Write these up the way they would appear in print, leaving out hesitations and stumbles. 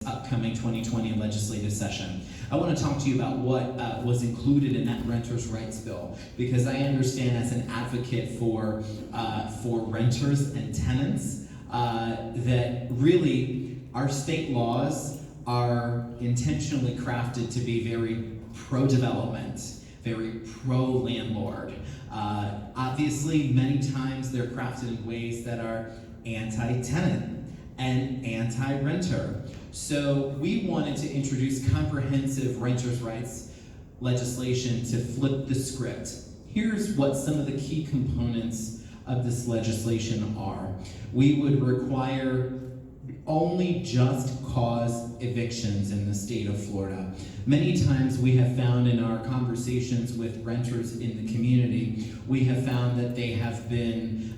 upcoming 2020 legislative session. I want to talk to you about what was included in that renters' rights bill, because I understand as an advocate for renters and tenants that really our state laws are intentionally crafted to be very pro-development, very pro-landlord. Obviously, many times they're crafted in ways that are anti-tenant and anti-renter. So we wanted to introduce comprehensive renters' rights legislation to flip the script. Here's what some of the key components of this legislation are. We would require only just cause evictions in the state of Florida. Many times we have found in our conversations with renters in the community, we have found that they have been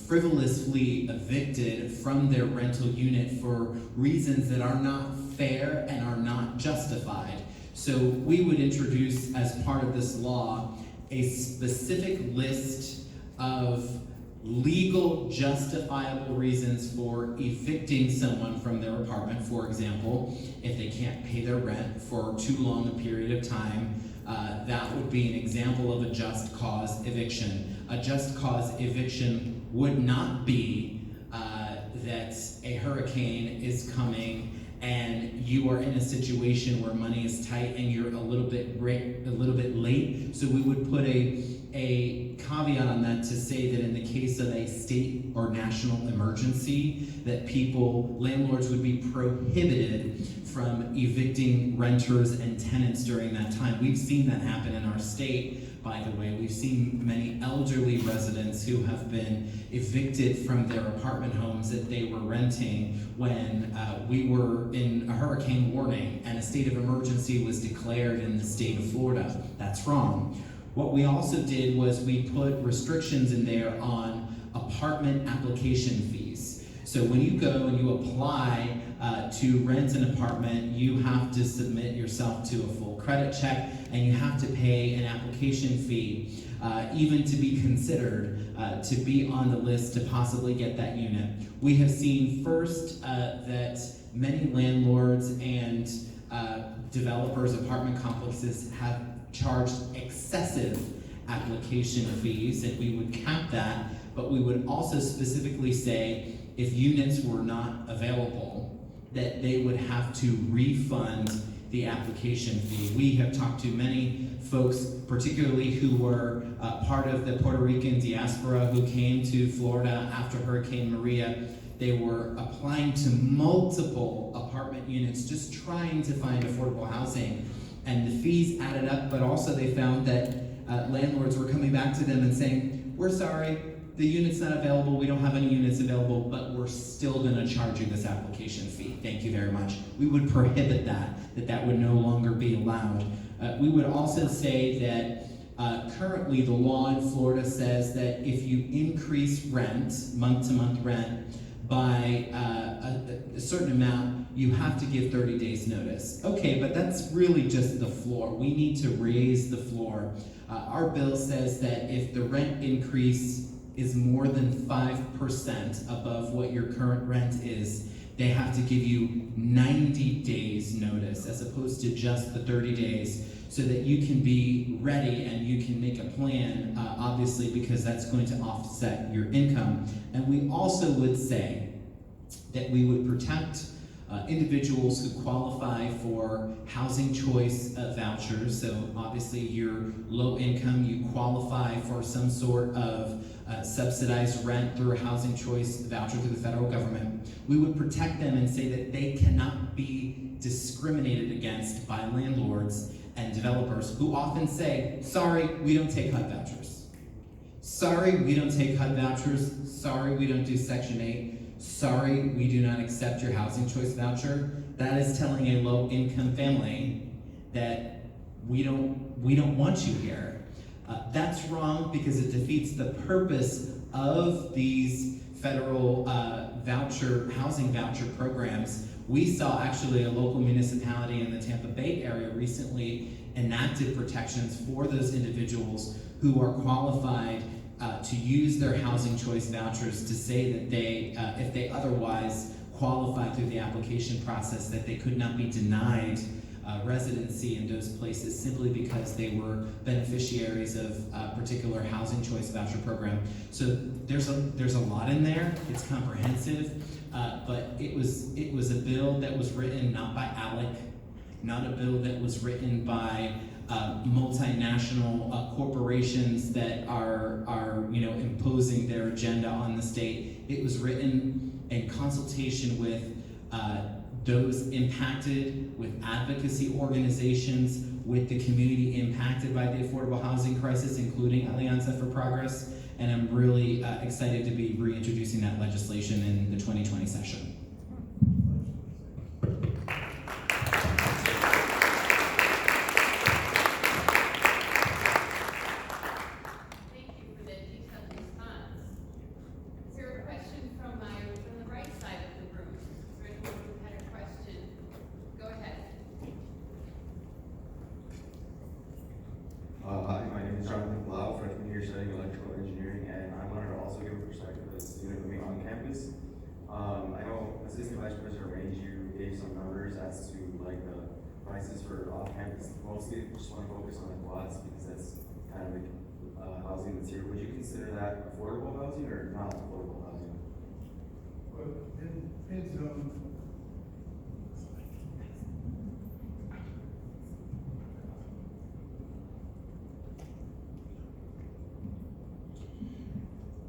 frivolously evicted from their rental unit for reasons that are not fair and are not justified. So we would introduce, as part of this law, a specific list of legal justifiable reasons for evicting someone from their apartment. For example, if they can't pay their rent for too long a period of time, that would be an example of a just cause eviction. A just cause eviction would not be that a hurricane is coming and you are in a situation where money is tight and you're a little bit late. So we would put a caveat on that to say that in the case of a state or national emergency, that landlords would be prohibited from evicting renters and tenants during that time. We've seen that happen in our state. By the way, we've seen many elderly residents who have been evicted from their apartment homes that they were renting when we were in a hurricane warning and a state of emergency was declared in the state of Florida. That's wrong. What we also did was we put restrictions in there on apartment application fees. So when you go and you apply to rent an apartment, you have to submit yourself to a full credit check and you have to pay an application fee even to be considered to be on the list to possibly get that unit. We have seen first that many landlords and developers, apartment complexes have charged excessive application fees, and we would cap that, but we would also specifically say if units were not available, that they would have to refund the application fee. We have talked to many folks, particularly who were part of the Puerto Rican diaspora who came to Florida after Hurricane Maria. They were applying to multiple apartment units, just trying to find affordable housing. And the fees added up, but also they found that landlords were coming back to them and saying, we're sorry, the unit's not available, we don't have any units available, but we're still gonna charge you this application fee. Thank you very much. We would prohibit that would no longer be allowed. We would also say that currently the law in Florida says that if you increase rent, month-to-month rent, by a certain amount, you have to give 30 days notice. Okay, but that's really just the floor. We need to raise the floor. Our bill says that if the rent increase is more than 5% above what your current rent is, they have to give you 90 days notice as opposed to just the 30 days, so that you can be ready and you can make a plan, obviously, because that's going to offset your income. And we also would say that we would protect individuals who qualify for housing choice vouchers. So obviously you're low income, you qualify for some sort of subsidized rent through a housing choice voucher through the federal government. We would protect them and say that they cannot be discriminated against by landlords and developers who often say, sorry, we don't take HUD vouchers. Sorry, we don't take HUD vouchers. Sorry, we don't do Section 8. Sorry, we do not accept your housing choice voucher. That is telling a low-income family that we don't want you here. That's wrong because it defeats the purpose of these federal housing voucher programs. We saw actually a local municipality in the Tampa Bay area recently enacted protections for those individuals who are qualified to use their housing choice vouchers to say that they, if they otherwise qualified through the application process, that they could not be denied residency in those places simply because they were beneficiaries of a particular housing choice voucher program. So there's a lot in there. It's comprehensive, but it was a bill that was written not by ALEC, not a bill that was written by multinational corporations that are imposing their agenda on the state. It was written in consultation with those impacted, with advocacy organizations, with the community impacted by the affordable housing crisis, including Alianza for Progress, and I'm really excited to be reintroducing that legislation in the 2020 session. As to like the prices for off-campus, mostly just want to focus on the quads because that's kind of the housing that's here. Would you consider that affordable housing or not affordable housing? Well, it depends on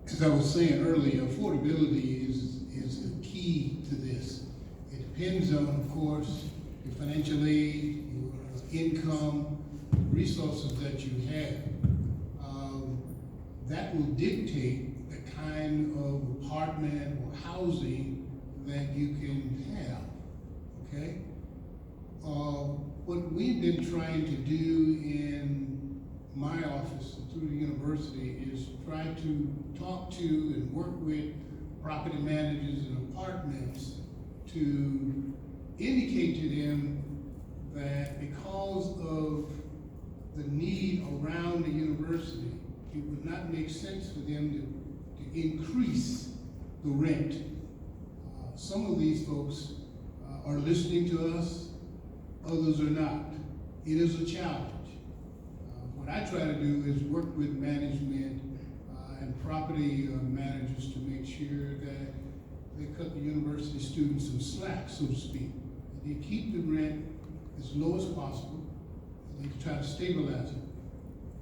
as I was saying earlier, affordability is the key to this. It depends on, of course, your financial aid, your income, resources that you have. That will dictate the kind of apartment or housing that you can have, okay? What we've been trying to do in my office through the university is try to talk to and work with property managers and apartments to indicate to them that because of the need around the university, it would not make sense for them to increase the rent. Some of these folks are listening to us, others are not. It is a challenge. What I try to do is work with management and property managers to make sure that they cut the university students some slack, so to speak. They keep the rent as low as possible. They try to stabilize it.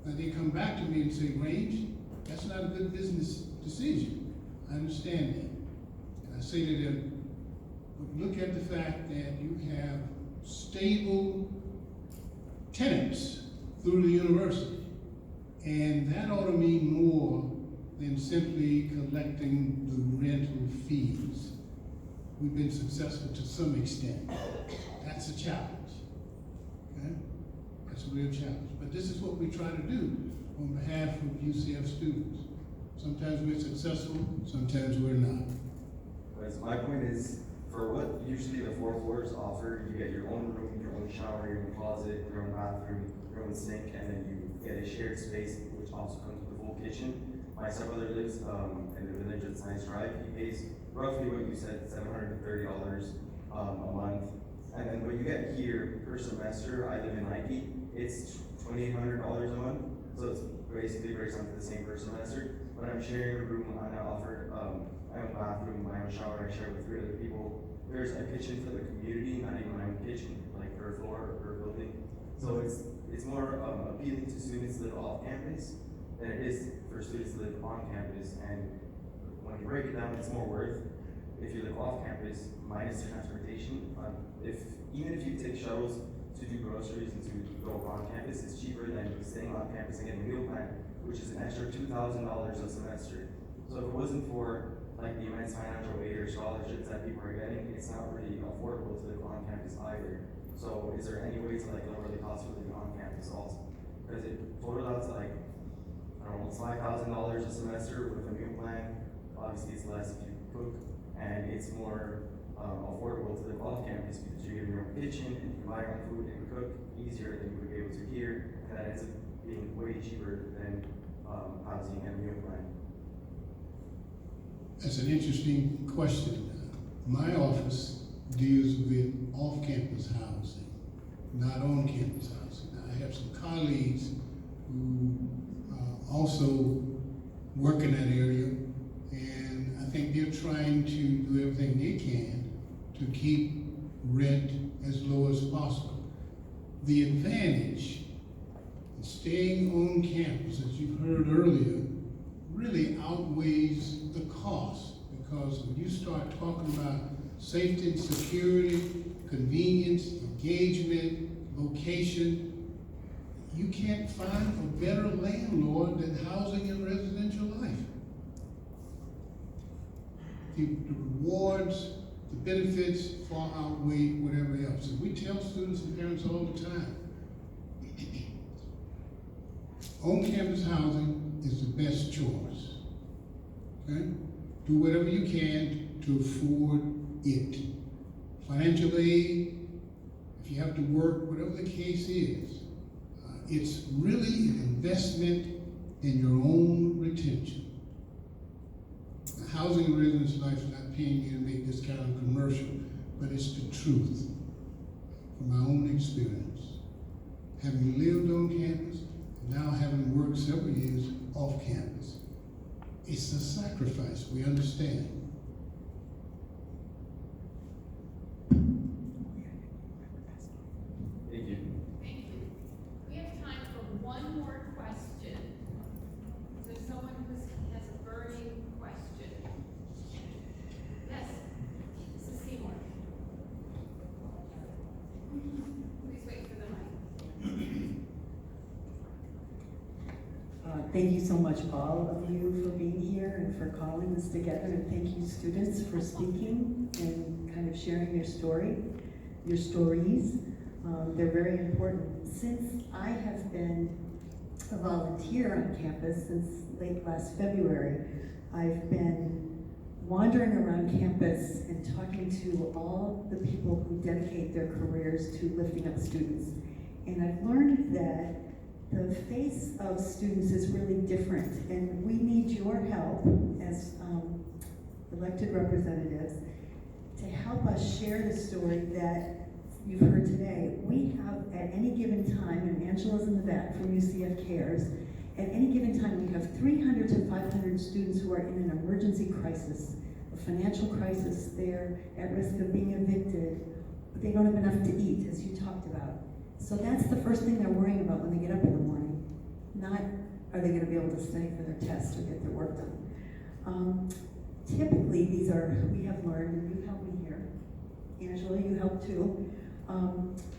And they come back to me and say, Range, that's not a good business decision. I understand that. And I say to them, but look at the fact that you have stable tenants through the university. And that ought to mean more than simply collecting the rental fees. We've been successful to some extent. That's a challenge, okay? That's a real challenge. But this is what we try to do on behalf of UCF students. Sometimes we're successful, sometimes we're not. Right, so my point is, for what usually the fourth floors offer, you get your own room, your own shower, your own closet, your own bathroom, your own sink, and then you get a shared space, which also comes with a full kitchen. My stepbrother lives in the village at Science Drive. He pays roughly what you said, $730 a month. And then what you get here per semester, I live in Nike, it's $2,800 a month. So it's basically breaks down to the same per semester. But I'm sharing a room, I'm offered my own bathroom, my own shower, I share with 3 other people. There's a kitchen for the community, not even my own kitchen, like per floor or per building. So it's more appealing to students that live off campus than it is for students to live on campus. And when you break it down, it's more worth if you live off campus minus the transportation. Even if you take shuttles to do groceries and to go on campus, it's cheaper than staying on campus and getting a meal plan, which is an extra $2,000 a semester. So if it wasn't for like the immense financial aid or scholarships that people are getting, it's not really affordable to live on campus either. So is there any way to like lower the cost of living on campus also? Because it totaled out to like, I don't know, it's $5,000 a semester with a meal plan. Obviously it's less if you cook, and it's more affordable to live off campus because you get your own kitchen and you can buy your own food and cook easier than you would be able to here, and that ends up being way cheaper than housing and meal plan. That's an interesting question. My office deals with off-campus housing, not on-campus housing. Now, I have some colleagues who also work in that area, and I think they're trying to do everything they can to keep rent as low as possible. The advantage of staying on campus, as you've heard earlier, really outweighs the cost, because when you start talking about safety and security, convenience, engagement, location, you can't find a better landlord than Housing and Residential Life. The rewards, the benefits far outweigh whatever else. And we tell students and parents all the time, on-campus housing is the best choice, okay? Do whatever you can to afford it. Financial aid, if you have to work, whatever the case is, it's really an investment in your own retention. Housing and Residence Life is not paying you to make this kind of commercial, but it's the truth from my own experience. Having lived on campus, and now having worked several years off campus, it's a sacrifice, we understand. Thank you. Thank you. We have time for one more question. Is there someone who has a burning question? Yes, Mrs. Seymour. Please wait for the mic. Thank you so much, all of you, for being here and for calling us together, and thank you, students, for speaking and kind of sharing your story, your stories. They're very important. Since I have been a volunteer on campus since late last February, I've been wandering around campus and talking to all the people who dedicate their careers to lifting up students. And I've learned that the face of students is really different, and we need your help as elected representatives to help us share the story that you've heard today. We have at any given time, and Angela's in the back from UCF Cares, at any given time we have 300 to 500 students who are in an emergency crisis, a financial crisis. They're at risk of being evicted, but they don't have enough to eat, as you talked about. So that's the first thing they're worrying about when they get up in the morning. Not, are they gonna be able to study for their tests or get their work done? Typically, these are, we have learned, and you helped me here, Angela, you helped too.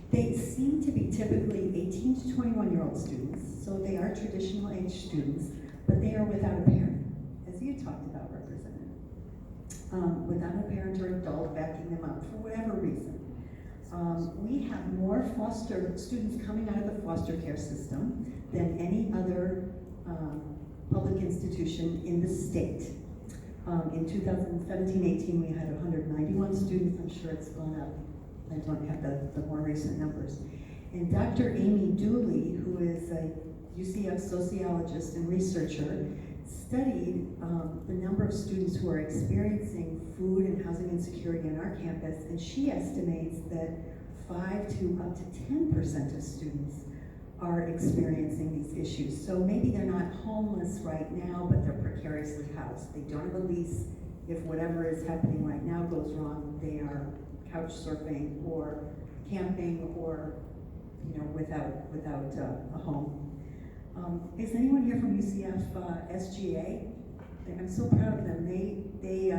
They seem to be typically 18 to 21-year-old students, so they are traditional age students, but they are without a parent, as you talked about, Representative. Without a parent or adult backing them up for whatever reason. We have more foster students coming out of the foster care system than any other public institution in the state. In 2017-18, we had 191 students. I'm sure it's gone up. I don't have the more recent numbers. And Dr. Amy Dooley, who is a UCF sociologist and researcher, studied the number of students who are experiencing food and housing insecurity on our campus, and she estimates that 5 to up to 10% of students are experiencing these issues. So maybe they're not homeless right now, but they're precariously housed. They don't have a lease. If whatever is happening right now goes wrong, they are couch surfing or camping or, you know, without a home. Is anyone here from UCF SGA? I'm so proud of them. They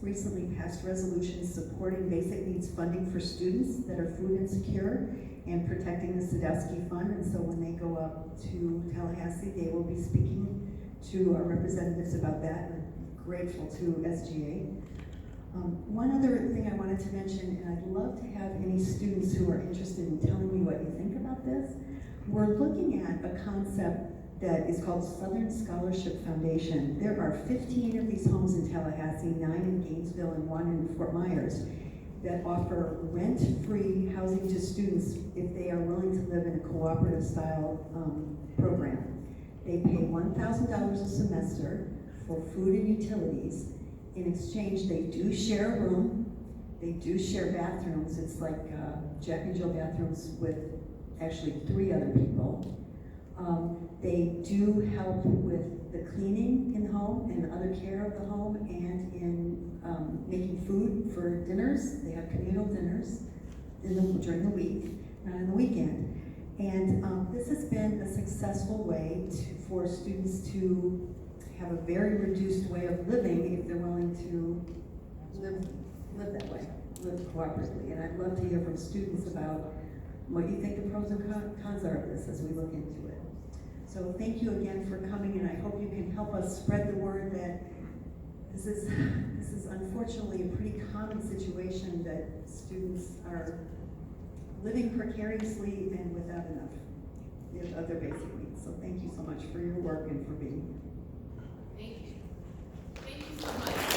recently passed resolutions supporting basic needs funding for students that are food insecure and protecting the Sadowski Fund. And so when they go up to Tallahassee, they will be speaking to our representatives about that. And I'm grateful to SGA. One other thing I wanted to mention, and I'd love to have any students who are interested in telling me what you think about this. We're looking at a concept that is called Southern Scholarship Foundation. There are 15 of these homes in Tallahassee, 9 in Gainesville and 1 in Fort Myers, that offer rent-free housing to students if they are willing to live in a cooperative style program. They pay $1,000 a semester for food and utilities, in exchange, they do share a room, they do share bathrooms. It's like Jack and Jill bathrooms with actually 3 other people. They do help with the cleaning in the home and other care of the home, and in making food for dinners. They have communal dinners during the week, not on the weekend. And this has been a successful way for students to have a very reduced way of living if they're willing to live that way, live cooperatively. And I'd love to hear from students about what you think the pros and cons are of this as we look into it. So thank you again for coming, and I hope you can help us spread the word that this is unfortunately a pretty common situation, that students are living precariously and without enough of their basic needs. So thank you so much for your work and for being here. Thank you. Thank you so much.